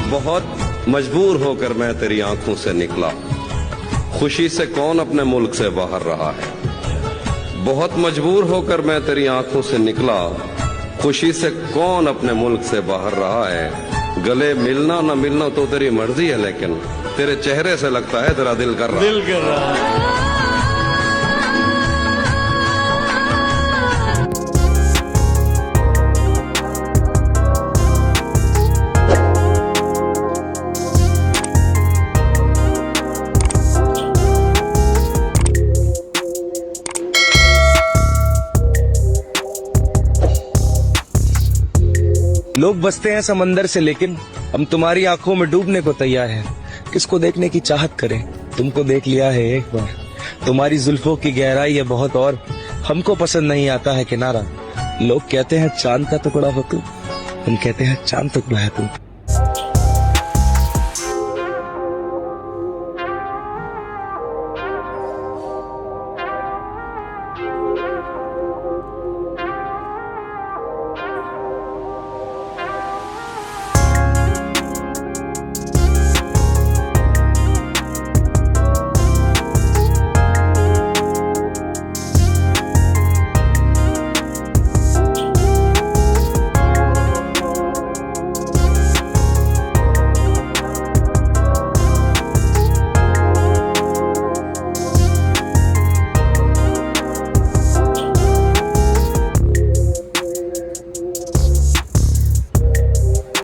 बहुत मजबूर होकर मैं तेरी आंखों से निकला, खुशी से कौन अपने मुल्क से बाहर रहा है। बहुत मजबूर होकर मैं तेरी आंखों से निकला, खुशी से कौन अपने मुल्क से बाहर रहा है। गले मिलना न मिलना तो तेरी मर्जी है, लेकिन तेरे चेहरे से लगता है तेरा दिल कर रहा है। लोग बसते हैं समंदर से, लेकिन हम तुम्हारी आंखों में डूबने को तैयार हैं। किसको देखने की चाहत करें, तुमको देख लिया है एक बार। तुम्हारी जुल्फों की गहराई है बहुत, और हमको पसंद नहीं आता है किनारा। लोग कहते हैं चांद का टुकड़ा हो तू, हम कहते हैं चांद टुकड़ा है तू।